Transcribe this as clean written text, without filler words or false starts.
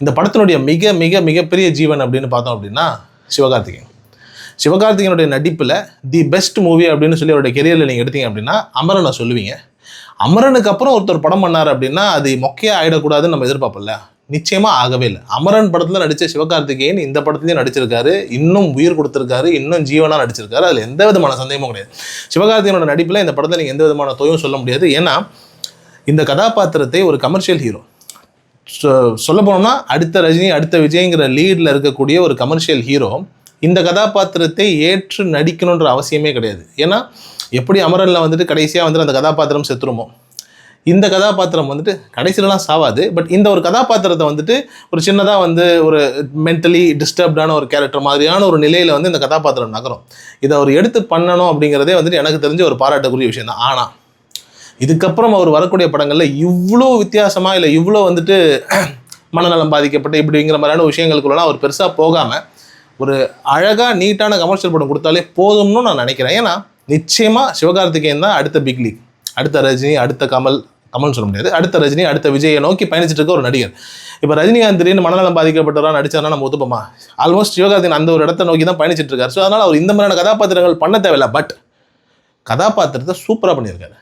இந்த படத்தினுடைய மிக மிக மிகப்பெரிய ஜீவன் அப்படின்னு பார்த்தோம் அப்படின்னா சிவகார்த்திகேயன். சிவகார்த்திகேயனுடைய நடிப்பில் தி பெஸ்ட் மூவி அப்படின்னு சொல்லி அவருடைய கெரியரில் நீங்கள் எடுத்தீங்க அப்படின்னா அமரனை சொல்லுவீங்க. அமரனுக்கு அப்புறம் ஒருத்தர் படம் பண்ணார் அப்படின்னா அது மொக்கையாக ஆகிடக்கூடாதுன்னு நம்ம எதிர்பார்ப்போம்ல. நிச்சயமாக ஆகவே இல்லை. அமரன் படத்தில் நடித்த சிவகார்த்திகேயன் இந்த படத்துலையும் நடிச்சிருக்காரு, இன்னும் உயிர் கொடுத்துருக்காரு, இன்னும் ஜீவனாக நடிச்சிருக்காரு. அதில் எந்த விதமான சந்தேகமும் கிடையாது. சிவகார்த்திகேயனோட நடிப்பில் இந்த படத்தில் நீங்கள் எந்த விதமான தொய்வும் சொல்ல முடியாது. ஏன்னா இந்த கதாபாத்திரத்தை ஒரு கமர்ஷியல் ஹீரோ சொல்ல போனோம்னா அடுத்த ரஜினி அடுத்த விஜய்ங்கிற லீடில் இருக்கக்கூடிய ஒரு கமர்ஷியல் ஹீரோ இந்த கதாபாத்திரத்தை ஏற்று நடிக்கணுன்ற அவசியமே கிடையாது. ஏன்னா எப்படி அமரனில் வந்துட்டு கடைசியாக வந்துட்டு அந்த கதாபாத்திரம் செத்துருமோ, இந்த கதாபாத்திரம் வந்துட்டு கடைசியிலலாம் சாவாது. பட் இந்த ஒரு கதாபாத்திரத்தை வந்துட்டு ஒரு சின்னதாக வந்து ஒரு மென்டலி டிஸ்டர்ப்டான ஒரு கேரக்டர் மாதிரியான ஒரு நிலையில் வந்து இந்த கதாபாத்திரம் நகரும். இதை அவர் எடுத்து பண்ணணும் அப்படிங்கிறதே வந்துட்டு எனக்கு தெரிஞ்ச ஒரு பாராட்டக்கூடிய விஷயம் தான். ஆனால் இதுக்கப்புறம் அவர் வரக்கூடிய படங்களில் இவ்வளோ வித்தியாசமாக இல்லை இவ்வளோ வந்துட்டு மனநலம் பாதிக்கப்பட்டு இப்படிங்கிற மாதிரியான விஷயங்களுக்குள்ளலாம் அவர் பெருசாக போகாமல் ஒரு அழகாக நீட்டான கமர்ஷியல் படம் கொடுத்தாலே போதும்னு நான் நினைக்கிறேன். ஏன்னா நிச்சயமாக சிவகார்த்திகேயன் தான் அடுத்த பிக் லீக், அடுத்த ரஜினி, அடுத்த கமல்னு சொல்ல முடியாது, அடுத்த ரஜினி அடுத்த விஜயை நோக்கி பயணிச்சுட்டு இருக்க ஒரு நடிகர். இப்போ ரஜினிகாந்த் திடீர்னு மனநலம் பாதிக்கப்பட்டவராக நடிச்சாருன்னா நம்ம ஒத்துப்போமா? ஆல்மோஸ்ட் சிவகார்த்திகேயன் அந்த ஒரு இடத்தை நோக்கி தான் பயணிச்சுட்டு இருக்காரு. ஸோ அதனால் அவர் இந்த மாதிரியான கதாபாத்திரங்கள் பண்ண தேவையில்லை. பட் கதாபாத்திரத்தை சூப்பராக பண்ணியிருக்காரு.